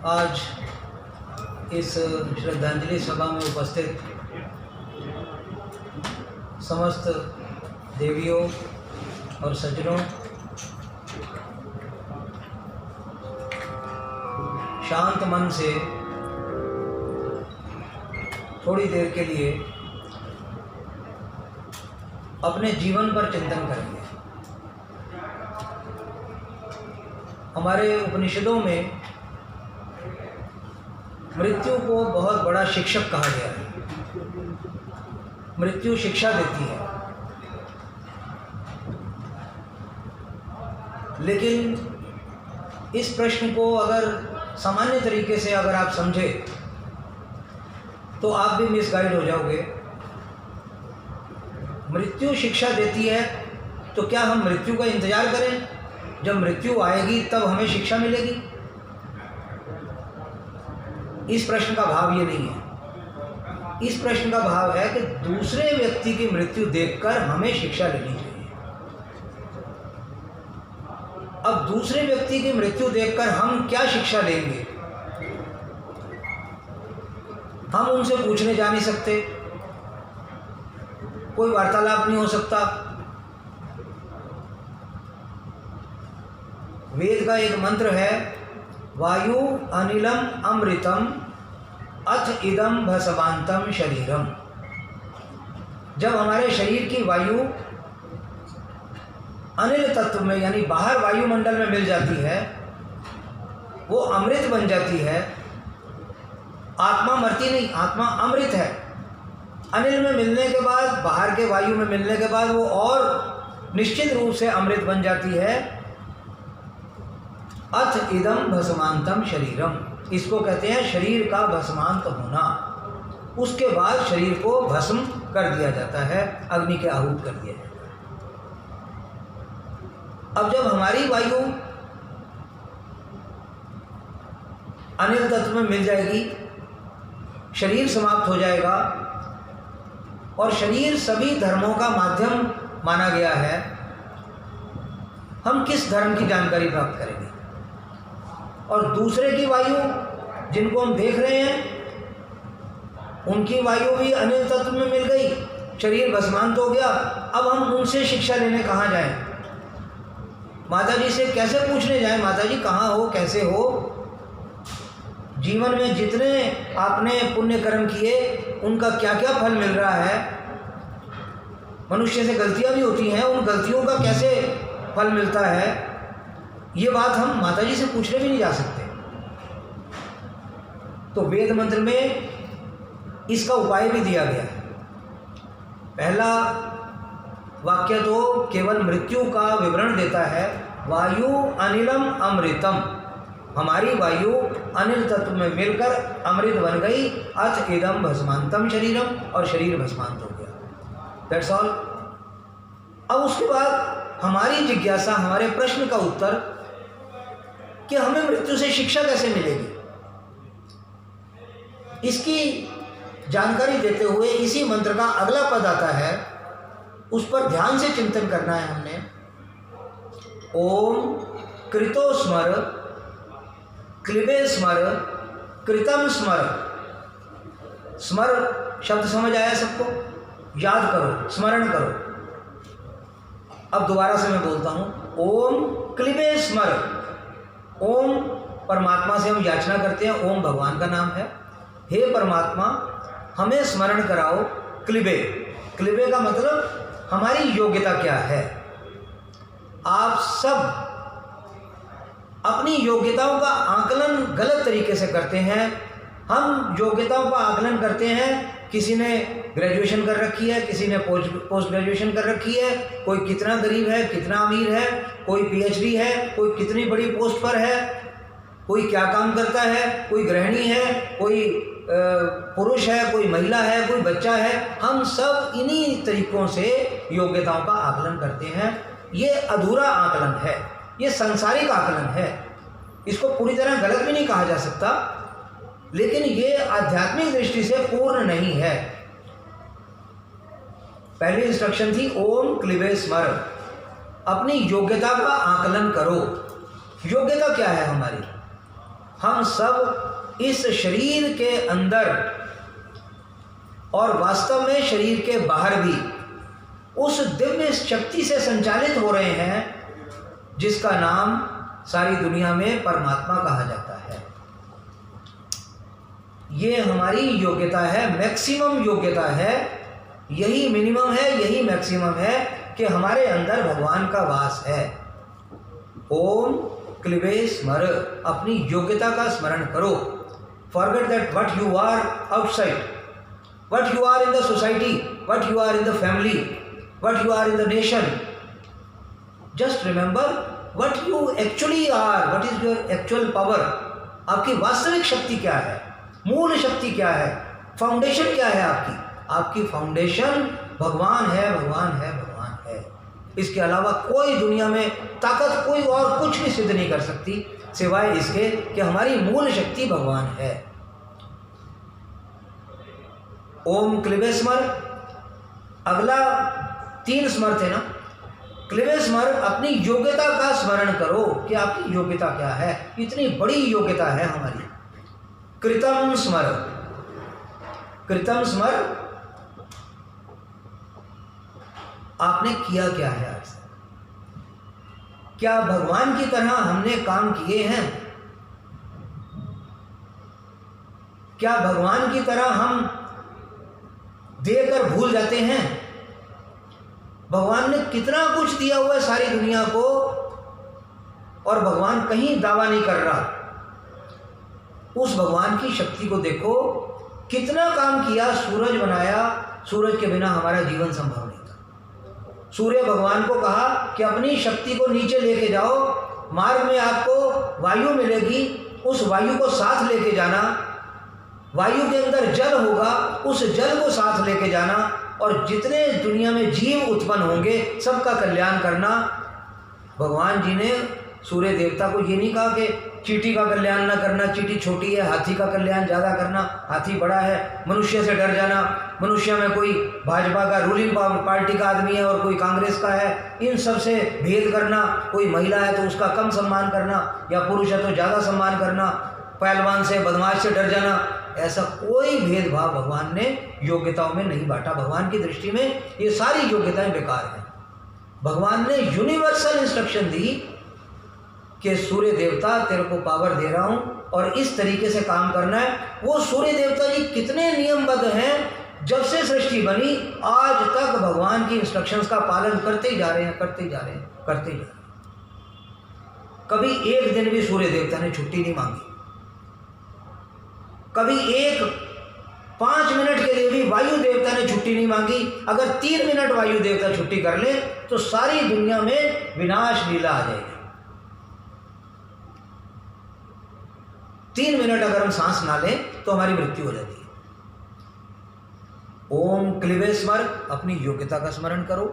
आज इस श्रद्धांजलि सभा में उपस्थित समस्त देवियों और सज्जनों, शांत मन से थोड़ी देर के लिए अपने जीवन पर चिंतन करेंगे। हमारे उपनिषदों में मृत्यु को बहुत बड़ा शिक्षक कहा गया है। मृत्यु शिक्षा देती है, लेकिन इस प्रश्न को अगर सामान्य तरीके से अगर आप समझे तो आप भी मिसगाइड हो जाओगे। मृत्यु शिक्षा देती है तो क्या हम मृत्यु का इंतजार करें? जब मृत्यु आएगी तब हमें शिक्षा मिलेगी? इस प्रश्न का भाव ये नहीं है। इस प्रश्न का भाव है कि दूसरे व्यक्ति की मृत्यु देखकर हमें शिक्षा लेनी चाहिए। अब दूसरे व्यक्ति की मृत्यु देखकर हम क्या शिक्षा लेंगे? हम उनसे पूछने जा नहीं सकते, कोई वार्तालाप नहीं हो सकता। वेद का एक मंत्र है, वायु अनिलम अमृतम अथ इदम भस्मांतम शरीरम। जब हमारे शरीर की वायु अनिल तत्व में यानी बाहर वायुमंडल में मिल जाती है, वो अमृत बन जाती है। आत्मा मरती नहीं, आत्मा अमृत है। अनिल में मिलने के बाद, बाहर के वायु में मिलने के बाद वो और निश्चित रूप से अमृत बन जाती है। अथ इदम भस्मांतम शरीरम, इसको कहते हैं शरीर का भस्मांत होना। उसके बाद शरीर को भस्म कर दिया जाता है, अग्नि के आहूत कर दिया जाता है। अब जब हमारी वायु अनिल तत्व में मिल जाएगी, शरीर समाप्त हो जाएगा और शरीर सभी धर्मों का माध्यम माना गया है। हम किस धर्म की जानकारी प्राप्त करेंगे? और दूसरे की वायु जिनको हम देख रहे हैं, उनकी वायु भी अनिल तत्व में मिल गई, शरीर भस्मांत हो गया। अब हम उनसे शिक्षा लेने कहाँ जाएं? माता जी से कैसे पूछने जाएं, माता जी कहाँ हो, कैसे हो? जीवन में जितने आपने पुण्य कर्म किए उनका क्या क्या फल मिल रहा है? मनुष्य से गलतियां भी होती हैं, उन गलतियों का कैसे फल मिलता है? ये बात हम माताजी से पूछने भी नहीं जा सकते। तो वेद मंत्र में इसका उपाय भी दिया गया है। पहला वाक्य तो केवल मृत्यु का विवरण देता है, वायु अनिलम अमृतम। हमारी वायु अनिल तत्व में मिलकर अमृत बन गई। अथ इदम भस्मांतम शरीरम, और शरीर भस्मांत हो गया। That's all. अब उसके बाद हमारी जिज्ञासा, हमारे प्रश्न का उत्तर कि हमें मृत्यु से शिक्षा कैसे मिलेगी, इसकी जानकारी देते हुए इसी मंत्र का अगला पद आता है, उस पर ध्यान से चिंतन करना है हमने। ओम कृतो स्मर क्लिबे स्मर कृतम स्मर। स्मर शब्द समझ आया सबको? याद करो, स्मरण करो। अब दोबारा से मैं बोलता हूँ, ओम क्लिबे स्मर। ओम परमात्मा से हम याचना करते हैं, ओम भगवान का नाम है। हे परमात्मा, हमें स्मरण कराओ। क्लिबे, क्लिबे का मतलब हमारी योग्यता क्या है। आप सब अपनी योग्यताओं का आकलन गलत तरीके से करते हैं। हम योग्यताओं का आकलन करते हैं, किसी ने ग्रेजुएशन कर रखी है, किसी ने पोस्ट ग्रेजुएशन कर रखी है, कोई कितना गरीब है, कितना अमीर है, कोई पीएचडी है, कोई कितनी बड़ी पोस्ट पर है, कोई क्या काम करता है, कोई गृहिणी है, कोई पुरुष है, कोई महिला है, कोई बच्चा है। हम सब इन्हीं तरीकों से योग्यताओं का आकलन करते हैं। ये अधूरा आकलन है, ये सांसारिक आकलन है। इसको पूरी तरह गलत भी नहीं कहा जा सकता, लेकिन ये आध्यात्मिक दृष्टि से पूर्ण नहीं है। पहली इंस्ट्रक्शन थी ओम क्लिबे स्मर, अपनी योग्यता का आकलन करो। योग्यता क्या है हमारी? हम सब इस शरीर के अंदर और वास्तव में शरीर के बाहर भी उस दिव्य शक्ति से संचालित हो रहे हैं जिसका नाम सारी दुनिया में परमात्मा कहा जाता है। ये हमारी योग्यता है, मैक्सिमम योग्यता है, यही मिनिमम है, यही मैक्सिमम है कि हमारे अंदर भगवान का वास है। ओम क्लिबे स्मर, अपनी योग्यता का स्मरण करो। Forget that what you are outside, what you are in the society, what you are in the family, what you are in the nation. Just remember what you actually are, what is your actual power. आपकी वास्तविक शक्ति क्या है, मूल शक्ति क्या है, foundation क्या है आपकी। आपकी फाउंडेशन भगवान है, भगवान है, भगवान है। इसके अलावा कोई दुनिया में ताकत कोई और कुछ भी सिद्ध नहीं कर सकती सिवाय इसके कि हमारी मूल शक्ति भगवान है। ओम क्लिबे स्मर, अगला 3 स्मर थे ना। क्लिबे स्मर, अपनी योग्यता का स्मरण करो कि आपकी योग्यता क्या है। इतनी बड़ी योग्यता है हमारी। कृतम स्मर, कृतम स्मर, आपने किया क्या है आज? क्या भगवान की तरह हमने काम किए हैं? क्या भगवान की तरह हम देकर भूल जाते हैं? भगवान ने कितना कुछ दिया हुआ है सारी दुनिया को और भगवान कहीं दावा नहीं कर रहा। उस भगवान की शक्ति को देखो, कितना काम किया, सूरज बनाया, सूरज के बिना हमारा जीवन संभव नहीं था। सूर्य भगवान को कहा कि अपनी शक्ति को नीचे लेके जाओ, मार्ग में आपको वायु मिलेगी, उस वायु को साथ लेके जाना, वायु के अंदर जल होगा, उस जल को साथ लेके जाना और जितने दुनिया में जीव उत्पन्न होंगे सबका कल्याण करना। भगवान जी ने सूर्य देवता को ये नहीं कहा कि चींटी का कल्याण ना करना, चींटी छोटी है, हाथी का कल्याण ज़्यादा करना, हाथी बड़ा है, मनुष्य से डर जाना, मनुष्य में कोई भाजपा का रूलिंग पार्टी का आदमी है और कोई कांग्रेस का है, इन सब से भेद करना, कोई महिला है तो उसका कम सम्मान करना या पुरुष है तो ज़्यादा सम्मान करना, पहलवान से बदमाश से डर जाना, ऐसा कोई भेदभाव भगवान ने योग्यताओं में नहीं बांटा। भगवान की दृष्टि में ये सारी योग्यताएं बेकार हैं। भगवान ने यूनिवर्सल इंस्ट्रक्शन दी कि सूर्य देवता तेरे को पावर दे रहा हूँ और इस तरीके से काम करना है। वो सूर्य देवता जी कितने नियमबद्ध हैं, जब से सृष्टि बनी आज तक भगवान की इंस्ट्रक्शंस का पालन करते ही जा रहे हैं, करते ही जा रहे हैं, करते ही जा रहे हैं। कभी एक दिन भी सूर्य देवता ने छुट्टी नहीं मांगी। कभी 5 मिनट के लिए भी वायु देवता ने छुट्टी नहीं मांगी। अगर 3 मिनट वायु देवता छुट्टी कर ले तो सारी दुनिया में विनाश लीला आ जाएगी। 3 मिनट अगर हम सांस ना लें तो हमारी मृत्यु हो जाती है। ओम क्लिबे स्मर, अपनी योग्यता का स्मरण करो।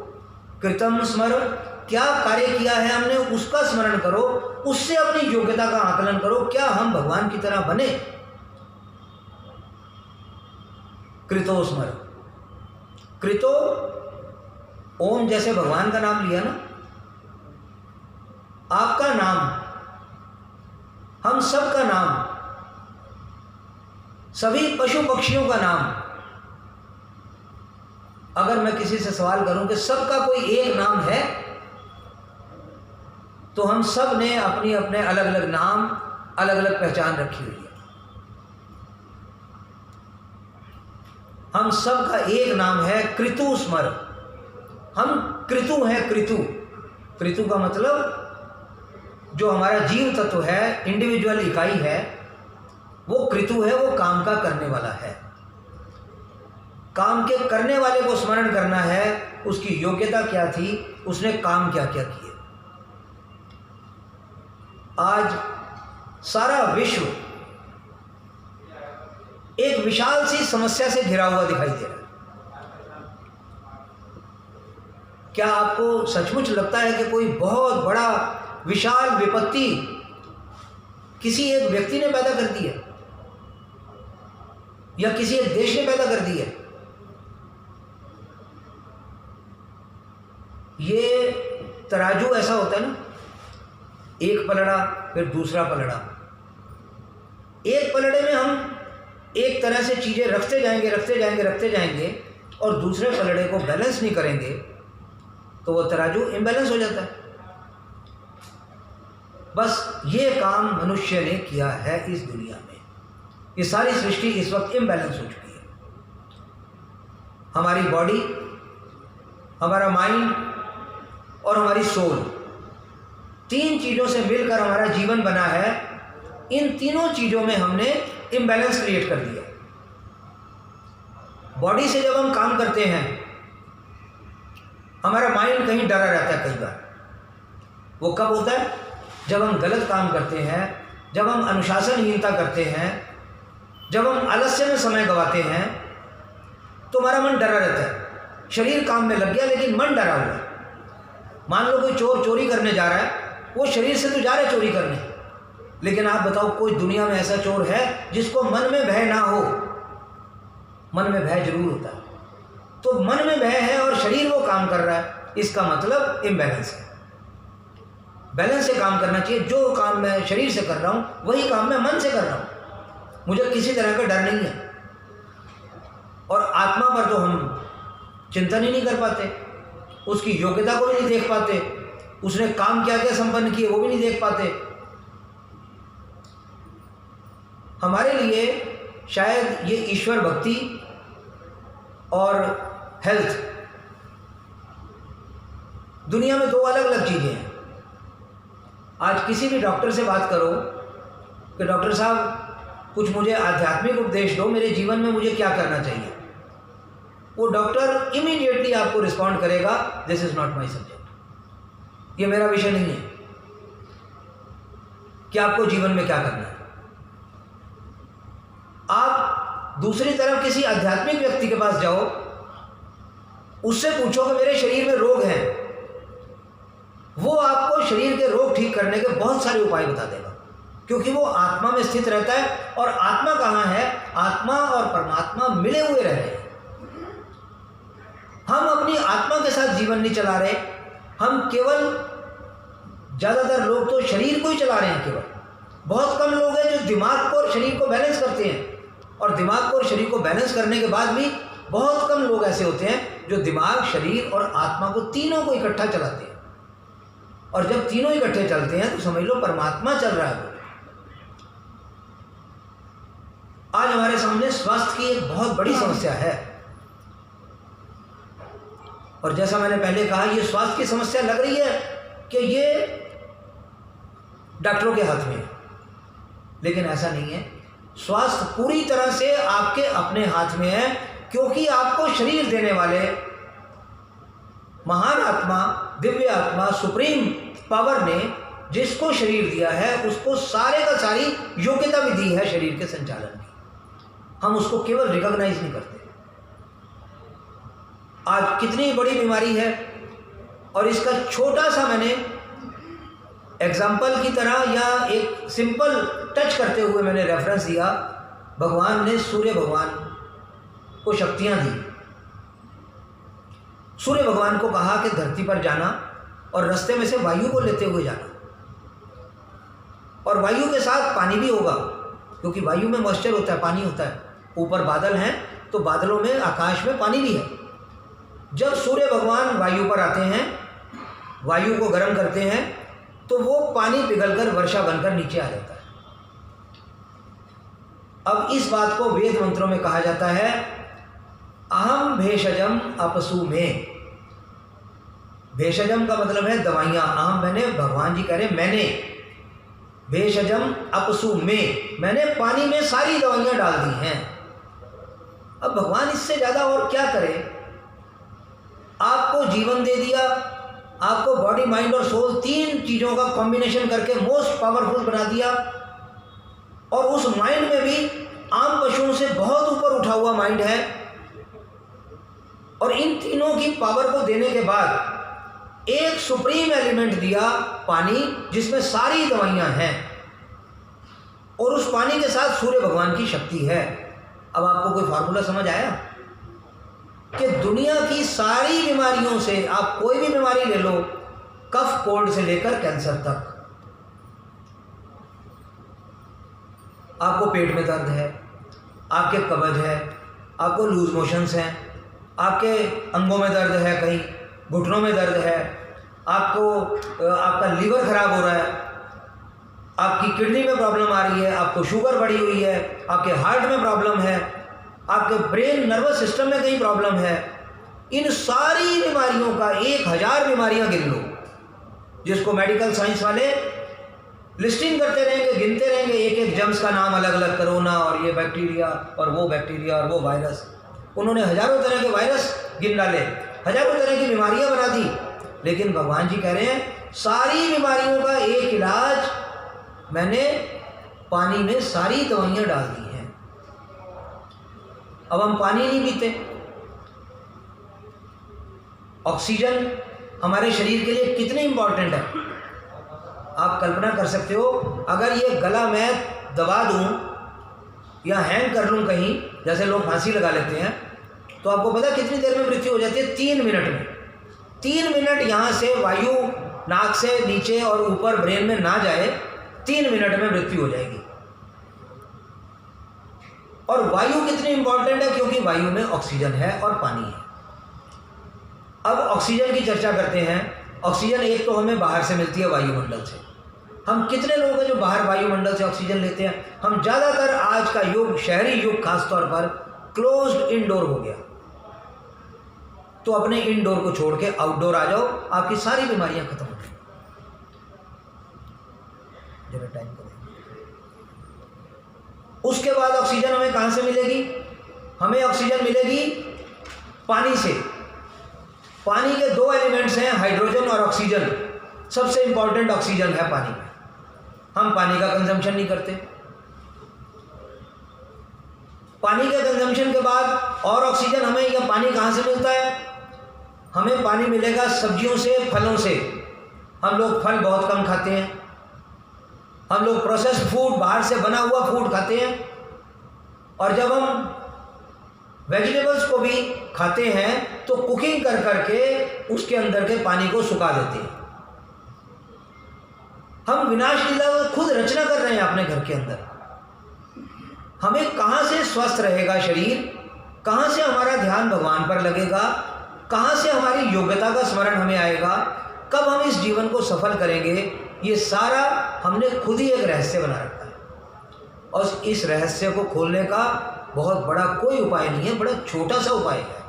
कृतम स्मर, क्या कार्य किया है हमने उसका स्मरण करो, उससे अपनी योग्यता का आकलन करो, क्या हम भगवान की तरह बने। कृतो स्मर, कृतो, ओम जैसे भगवान का नाम लिया ना, आपका नाम, हम सब का नाम, सभी पशु पक्षियों का नाम। अगर मैं किसी से सवाल करूं कि सबका कोई एक नाम है तो हम सब ने अपनी अपने अलग अलग नाम, अलग अलग पहचान रखी हुई है। हम सब का एक नाम है कृतु स्मर। हम कृतु हैं। कृतु, कृतु का मतलब जो हमारा जीव तत्व है, इंडिविजुअल इकाई है, वो कृतु है, वो काम का करने वाला है। काम के करने वाले को स्मरण करना है, उसकी योग्यता क्या थी, उसने काम क्या क्या किए। आज सारा विश्व एक विशाल सी समस्या से घिरा हुआ दिखाई दे रहा है। क्या आपको सचमुच लगता है कि कोई बहुत बड़ा विशाल विपत्ति किसी एक व्यक्ति ने पैदा कर दी है या किसी एक देश ने पैदा कर दी है? ये तराजू ऐसा होता है ना, एक पलड़ा फिर दूसरा पलड़ा, पलड़े में हम एक तरह से चीज़ें रखते जाएंगे और दूसरे पलड़े को बैलेंस नहीं करेंगे तो वो तराजू इम्बैलेंस हो जाता है। बस ये काम मनुष्य ने किया है इस दुनिया में। ये सारी सृष्टि इस वक्त इम्बैलेंस हो चुकी है। हमारी बॉडी, हमारा माइंड और हमारी सोल, 3 चीज़ों से मिलकर हमारा जीवन बना है। इन तीनों चीज़ों में हमने इम्बैलेंस क्रिएट कर दिया। बॉडी से जब हम काम करते हैं, हमारा माइंड कहीं डरा रहता है। कई बार वो कब होता है? जब हम गलत काम करते हैं, जब हम अनुशासनहीनता करते हैं, जब हम आलस्य में समय गंवाते हैं, तो हमारा मन डरा रहता है। शरीर काम में लग गया लेकिन मन डरा हुआ है। मान लो कोई चोर चोरी करने जा रहा है, वो शरीर से तो जा रहा है चोरी करने, लेकिन आप बताओ कोई दुनिया में ऐसा चोर है जिसको मन में भय ना हो? मन में भय जरूर होता है। तो मन में भय है और शरीर वो काम कर रहा है, इसका मतलब इम्बैलेंस है। बैलेंस से काम करना चाहिए। जो काम मैं शरीर से कर रहा हूँ वही काम मैं मन से कर रहा हूँ। मुझे किसी तरह का डर नहीं है। और आत्मा पर तो हम चिंतन ही नहीं कर पाते, उसकी योग्यता को भी नहीं देख पाते, उसने काम क्या क्या संपन्न किए वो भी नहीं देख पाते। हमारे लिए शायद ये ईश्वर भक्ति और हेल्थ, दुनिया में 2 अलग अलग चीज़ें हैं। आज किसी भी डॉक्टर से बात करो कि डॉक्टर साहब कुछ मुझे आध्यात्मिक उपदेश दो, मेरे जीवन में मुझे क्या करना चाहिए, वो डॉक्टर इमीडिएटली आपको रिस्पॉन्ड करेगा, this is not my subject, ये मेरा विषय नहीं है कि आपको जीवन में क्या करना है। आप दूसरी तरफ किसी आध्यात्मिक व्यक्ति के पास जाओ, उससे पूछो कि मेरे शरीर में रोग हैं, वो आपको शरीर के रोग ठीक करने के बहुत सारे उपाय बता देगा, क्योंकि वो आत्मा में स्थित रहता है। और आत्मा कहाँ है? आत्मा और परमात्मा मिले हुए रह रहे हैं। हम अपनी आत्मा के साथ जीवन नहीं चला रहे, हम केवल, ज़्यादातर लोग तो शरीर को ही चला रहे हैं केवल। बहुत कम लोग हैं जो दिमाग को और शरीर को बैलेंस करते हैं, और दिमाग को और शरीर को बैलेंस करने के बाद भी बहुत कम लोग ऐसे होते हैं जो दिमाग, शरीर और आत्मा को तीनों को इकट्ठा चलाते हैं। और जब तीनों इकट्ठे चलते हैं तो समझ लो परमात्मा चल रहा है। आज हमारे सामने स्वास्थ्य की एक बहुत बड़ी समस्या है, और जैसा मैंने पहले कहा, ये स्वास्थ्य की समस्या लग रही है कि ये डॉक्टरों के हाथ में है, लेकिन ऐसा नहीं है। स्वास्थ्य पूरी तरह से आपके अपने हाथ में है, क्योंकि आपको शरीर देने वाले महान आत्मा, दिव्य आत्मा, सुप्रीम पावर ने जिसको शरीर दिया है, उसको सारे का सारी योग्यता भी दी है शरीर के संचालन की। हम उसको केवल रिकॉग्नाइज नहीं करते। आज कितनी बड़ी बीमारी है, और इसका छोटा सा मैंने एग्जाम्पल की तरह या एक सिंपल टच करते हुए मैंने रेफरेंस दिया। भगवान ने सूर्य भगवान को शक्तियां दी। सूर्य भगवान को कहा कि धरती पर जाना और रास्ते में से वायु को लेते हुए जाना, और वायु के साथ पानी भी होगा, क्योंकि वायु में मॉइस्चर होता है, पानी होता है। ऊपर बादल हैं तो बादलों में, आकाश में पानी भी है। जब सूर्य भगवान वायु पर आते हैं, वायु को गर्म करते हैं, तो वो पानी पिघलकर वर्षा बनकर नीचे आ जाता है। अब इस बात को वेद मंत्रों में कहा जाता है, अहम भेषजम अपसु में। भेषजम का मतलब है दवाइयाँ। अहम मैंने, भगवान जी कह रहे मैंने, भेषजम अपसु में, मैंने पानी में सारी दवाइयाँ डाल दी हैं। अब भगवान इससे ज़्यादा और क्या करे? आपको जीवन दे दिया, आपको बॉडी, माइंड और सोल, 3 चीज़ों का कॉम्बिनेशन करके मोस्ट पावरफुल बना दिया, और उस माइंड में भी आम पशुओं से बहुत ऊपर उठा हुआ माइंड है। और इन तीनों की पावर को देने के बाद एक सुप्रीम एलिमेंट दिया, पानी, जिसमें सारी दवाइयां हैं, और उस पानी के साथ सूर्य भगवान की शक्ति है। अब आपको कोई फार्मूला समझ आया कि दुनिया की सारी बीमारियों से, आप कोई भी बीमारी ले लो, कफ कोल्ड से लेकर कैंसर तक, आपको पेट में दर्द है, आपके कब्ज है, आपको लूज मोशंस हैं, आपके अंगों में दर्द है, कहीं घुटनों में दर्द है, आपको आपका लीवर खराब हो रहा है, आपकी किडनी में प्रॉब्लम आ रही है, आपको शुगर बढ़ी हुई है, आपके हार्ट में प्रॉब्लम है, आपके ब्रेन नर्वस सिस्टम में कहीं प्रॉब्लम है, इन सारी बीमारियों का 1000 बीमारियां गिन लो, जिसको मेडिकल साइंस वाले लिस्टिंग करते रहेंगे, गिनते रहेंगे, एक एक जर्म्स का नाम अलग अलग, कोरोना और ये बैक्टीरिया और वो वायरस। उन्होंने हजारों तरह के वायरस गिन डाले, हजारों तरह की बीमारियां बना दी, लेकिन भगवान जी कह रहे हैं सारी बीमारियों का एक इलाज मैंने पानी में सारी दवाइयां डाल दी हैं। अब हम पानी नहीं पीते। ऑक्सीजन हमारे शरीर के लिए कितनी इंपॉर्टेंट है, आप कल्पना कर सकते हो। अगर ये गला मैं दबा दूं या हैंग कर लूं कहीं, जैसे लोग फांसी लगा लेते हैं, तो आपको पता कितनी देर में मृत्यु हो जाती है? 3 मिनट में। 3 मिनट यहाँ से वायु नाक से नीचे और ऊपर ब्रेन में ना जाए, 3 मिनट में मृत्यु हो जाएगी। और वायु कितनी इंपॉर्टेंट है, क्योंकि वायु में ऑक्सीजन है और पानी है। अब ऑक्सीजन की चर्चा करते हैं। ऑक्सीजन एक तो हमें बाहर से मिलती है, वायुमंडल से। हम कितने लोग हैं जो बाहर वायुमंडल से ऑक्सीजन लेते हैं? हम ज़्यादातर आज का युग, शहरी युग खास तौर पर, क्लोज्ड इनडोर हो गया। तो अपने इनडोर को छोड़ के आउटडोर आ जाओ, आपकी सारी बीमारियां खत्म हो जाएंगी। जरा टाइम को देखिए। उसके बाद ऑक्सीजन हमें कहां से मिलेगी? हमें ऑक्सीजन मिलेगी पानी से। पानी के 2 एलिमेंट्स हैं, हाइड्रोजन और ऑक्सीजन। सबसे इंपॉर्टेंट ऑक्सीजन है पानी में। हम पानी का कंजम्पशन नहीं करते। पानी के कंजम्पशन के बाद और ऑक्सीजन हमें, या पानी कहाँ से मिलता है? हमें पानी मिलेगा सब्जियों से, फलों से। हम लोग फल बहुत कम खाते हैं। हम लोग प्रोसेस्ड फूड, बाहर से बना हुआ फूड खाते हैं। और जब हम वेजिटेबल्स को भी खाते हैं तो कुकिंग कर करके उसके अंदर के पानी को सुखा देते हैं। हम विनाश लीला खुद रचना कर रहे हैं अपने घर के अंदर। हमें कहाँ से स्वस्थ रहेगा शरीर, कहाँ से हमारा ध्यान भगवान पर लगेगा, कहाँ से हमारी योग्यता का स्मरण हमें आएगा, कब हम इस जीवन को सफल करेंगे, ये सारा हमने खुद ही एक रहस्य बना रखा है। और इस रहस्य को खोलने का बहुत बड़ा कोई उपाय नहीं है, बड़ा छोटा सा उपाय है।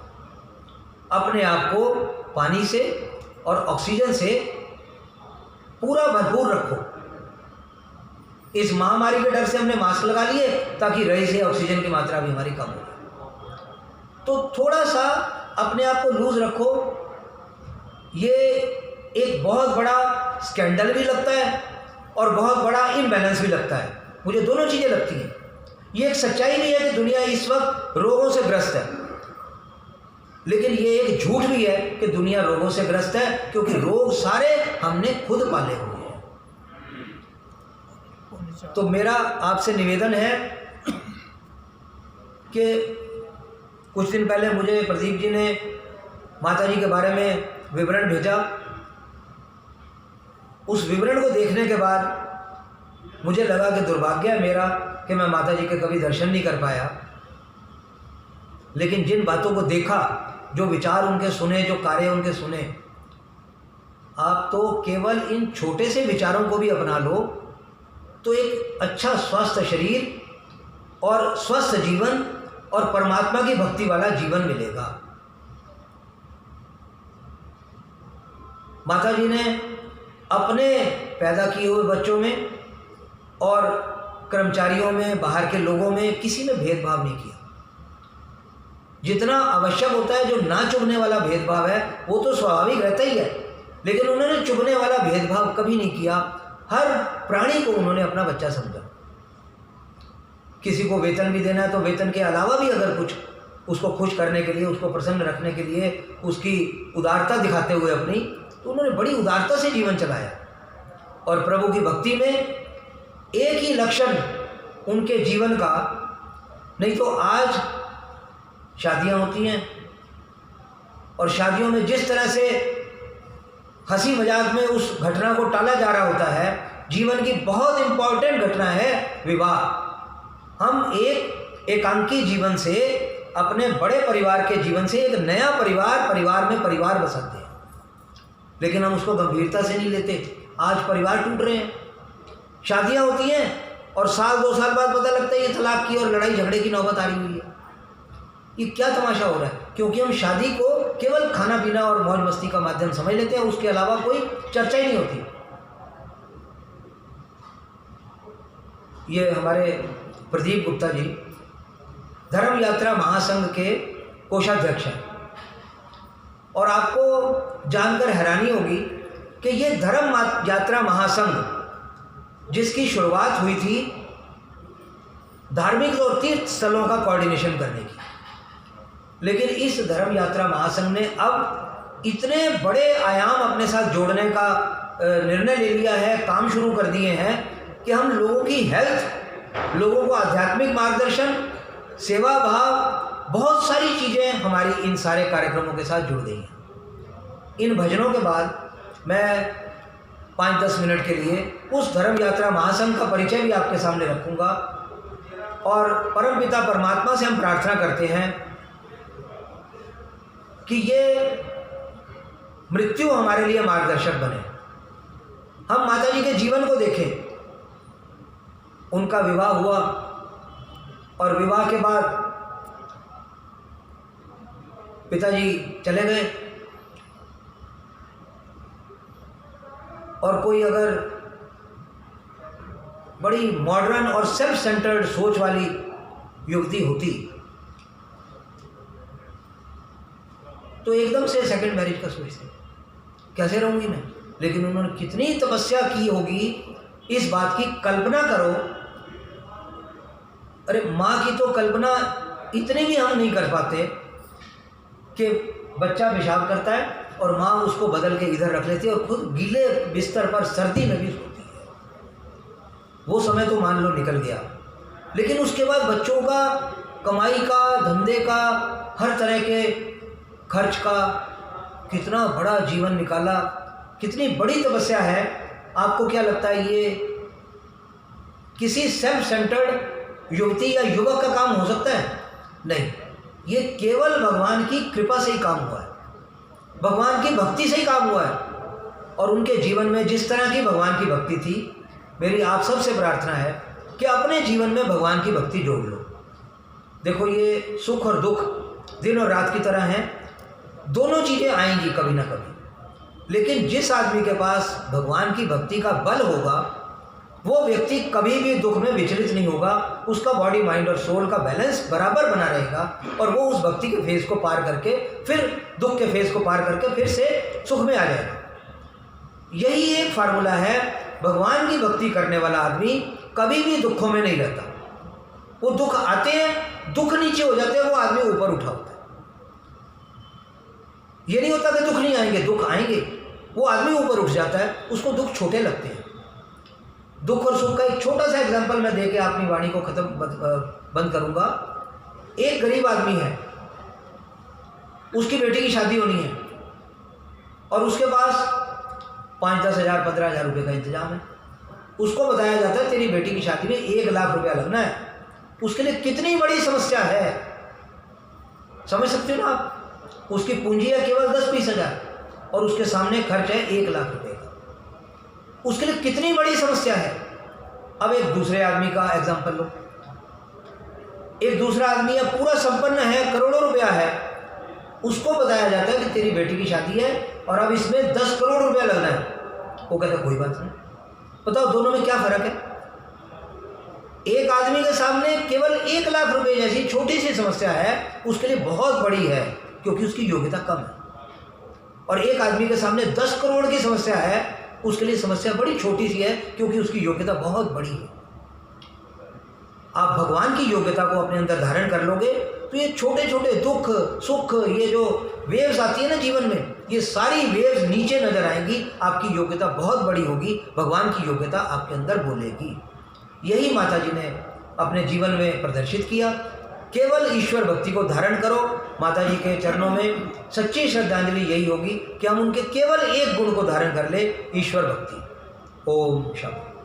अपने आप को पानी से और ऑक्सीजन से पूरा भरपूर रखो। इस महामारी के डर से हमने मास्क लगा लिए ताकि रही से ऑक्सीजन की मात्रा भी हमारी कम हो। तो थोड़ा सा अपने आप को लूज रखो। ये एक बहुत बड़ा स्कैंडल भी लगता है और बहुत बड़ा इम्बैलेंस भी लगता है। मुझे दोनों चीज़ें लगती हैं। ये एक सच्चाई भी है कि दुनिया इस वक्त रोगों से ग्रस्त है, लेकिन ये एक झूठ भी है कि दुनिया रोगों से ग्रस्त है, क्योंकि रोग सारे हमने खुद पाले हुए हैं। तो मेरा आपसे निवेदन है कि कुछ दिन पहले मुझे प्रदीप जी ने माता जी के बारे में विवरण भेजा। उस विवरण को देखने के बाद मुझे लगा कि दुर्भाग्य है मेरा कि मैं माता जी के कभी दर्शन नहीं कर पाया। लेकिन जिन बातों को देखा, जो विचार उनके सुने, जो कार्य उनके सुने, आप तो केवल इन छोटे से विचारों को भी अपना लो तो एक अच्छा स्वस्थ शरीर और स्वस्थ जीवन और परमात्मा की भक्ति वाला जीवन मिलेगा। माता जी ने अपने पैदा किए हुए बच्चों में और कर्मचारियों में, बाहर के लोगों में, किसी में भेदभाव नहीं किया। जितना आवश्यक होता है, जो ना चुभने वाला भेदभाव है वो तो स्वाभाविक रहता ही है, लेकिन उन्होंने चुभने वाला भेदभाव कभी नहीं किया। हर प्राणी को उन्होंने अपना बच्चा समझा। किसी को वेतन भी देना है तो वेतन के अलावा भी अगर कुछ उसको खुश करने के लिए, उसको प्रसन्न रखने के लिए, उसकी उदारता दिखाते हुए अपनी, तो उन्होंने बड़ी उदारता से जीवन चलाया। और प्रभु की भक्ति में एक ही लक्षण उनके जीवन का, नहीं तो आज शादियां होती हैं और शादियों में जिस तरह से हंसी मजाक में उस घटना को टाला जा रहा होता है। जीवन की बहुत इंपॉर्टेंट घटना है विवाह। हम एक एकांकी जीवन से अपने बड़े परिवार के जीवन से एक नया परिवार में परिवार बसाते हैं, लेकिन हम उसको गंभीरता से नहीं लेते। आज परिवार टूट रहे हैं, शादियां होती हैं और साल 2 साल बाद पता लगता है ये तलाक की और लड़ाई झगड़े की नौबत आ रही हुई है। ये क्या तमाशा हो रहा है? क्योंकि हम शादी को केवल खाना पीना और मौज मस्ती का माध्यम समझ लेते हैं, उसके अलावा कोई चर्चा ही नहीं होती। ये हमारे प्रदीप गुप्ता जी धर्म यात्रा महासंघ के कोषाध्यक्ष हैं, और आपको जानकर हैरानी होगी कि ये धर्म यात्रा महासंघ जिसकी शुरुआत हुई थी धार्मिक और तीर्थ स्थलों का कोऑर्डिनेशन करने की, लेकिन इस धर्म यात्रा महासंघ ने अब इतने बड़े आयाम अपने साथ जोड़ने का निर्णय ले लिया है, काम शुरू कर दिए हैं कि हम लोगों की हेल्थ, लोगों को आध्यात्मिक मार्गदर्शन, सेवा भाव, बहुत सारी चीज़ें हमारी इन सारे कार्यक्रमों के साथ जुड़ गई हैं। इन भजनों के बाद मैं 5-10 मिनट के लिए उस धर्म यात्रा महासंघ का परिचय भी आपके सामने रखूँगा, और परमपिता परमात्मा से हम प्रार्थना करते हैं कि ये मृत्यु हमारे लिए मार्गदर्शक बने। हम माता जी के जीवन को देखें, उनका विवाह हुआ और विवाह के बाद पिताजी चले गए, और कोई अगर बड़ी मॉडर्न और सेल्फ सेंटर्ड सोच वाली युवती होती तो एकदम से सेकंड मैरिज का सोचते, कैसे रहूंगी मैं। लेकिन उन्होंने कितनी तपस्या की होगी, इस बात की कल्पना करो। अरे माँ की तो कल्पना इतने भी हम नहीं कर पाते कि बच्चा पेशाब करता है और माँ उसको बदल के इधर रख लेती है और खुद गीले बिस्तर पर सर्दी में भी सोती है। वो समय तो मान लो निकल गया, लेकिन उसके बाद बच्चों का कमाई का, धंधे का, हर तरह के खर्च का कितना बड़ा जीवन निकाला, कितनी बड़ी तपस्या है। आपको क्या लगता है ये किसी सेल्फ सेंटर्ड युवती या युवक का काम हो सकता है? नहीं, ये केवल भगवान की कृपा से ही काम हुआ है, भगवान की भक्ति से ही काम हुआ है। और उनके जीवन में जिस तरह की भगवान की भक्ति थी, मेरी आप सबसे प्रार्थना है कि अपने जीवन में भगवान की भक्ति जोड़ लो। देखो, ये सुख और दुख दिन और रात की तरह हैं, दोनों चीज़ें आएंगी कभी ना कभी, लेकिन जिस आदमी के पास भगवान की भक्ति का बल होगा वो व्यक्ति कभी भी दुख में विचलित नहीं होगा। उसका बॉडी, माइंड और सोल का बैलेंस बराबर बना रहेगा, और वो उस भक्ति के फेज को पार करके फिर दुख के फेज को पार करके फिर से सुख में आ जाएगा। यही एक फार्मूला है। भगवान की भक्ति करने वाला आदमी कभी भी दुखों में नहीं रहता। वो दुख आते हैं, दुख नीचे हो जाते हैं, वो आदमी ऊपर उठा होता है। ये नहीं होता कि दुख नहीं आएंगे, दुख आएंगे, वो आदमी ऊपर उठ जाता है, उसको दुख छोटे लगते हैं। दुख और सुख का एक छोटा सा एग्जांपल मैं देके अपनी वाणी को बंद करूंगा। एक गरीब आदमी है, उसकी बेटी की शादी होनी है और उसके पास 5-10 हज़ार 15 हज़ार रुपये का इंतजाम है। उसको बताया जाता है तेरी बेटी की शादी में 1 लाख रुपया लगना है। उसके लिए कितनी बड़ी समस्या है, समझ सकते हो ना आप। उसकी पूंजी है केवल 10-20 हज़ार और उसके सामने खर्च है 1 लाख रुपए का। उसके लिए कितनी बड़ी समस्या है। अब एक दूसरे आदमी का एग्जांपल लो। एक दूसरा आदमी है, पूरा संपन्न है, करोड़ों रुपया है, उसको बताया जाता है कि तेरी बेटी की शादी है और अब इसमें 10 करोड़ रुपया लगना है। वो कहता है कोई बात नहीं। बताओ दोनों में क्या फर्क है। एक आदमी के सामने केवल 1 लाख रुपए जैसी छोटी सी समस्या है, उसके लिए बहुत बड़ी है क्योंकि उसकी योग्यता कम है, और एक आदमी के सामने 10 करोड़ की समस्या है, उसके लिए समस्या बड़ी छोटी सी है क्योंकि उसकी योग्यता बहुत बड़ी है। आप भगवान की योग्यता को अपने अंदर धारण कर लोगे तो ये छोटे छोटे दुख सुख, ये जो वेव्स आती है ना जीवन में, ये सारी वेव्स नीचे नजर आएंगी। आपकी योग्यता बहुत बड़ी होगी, भगवान की योग्यता आपके अंदर बोलेगी। यही माता जी ने अपने जीवन में प्रदर्शित किया। केवल ईश्वर भक्ति को धारण करो। माता जी के चरणों में सच्ची श्रद्धांजलि यही होगी कि हम उनके केवल एक गुण को धारण कर ले, ईश्वर भक्ति। ओम शांति।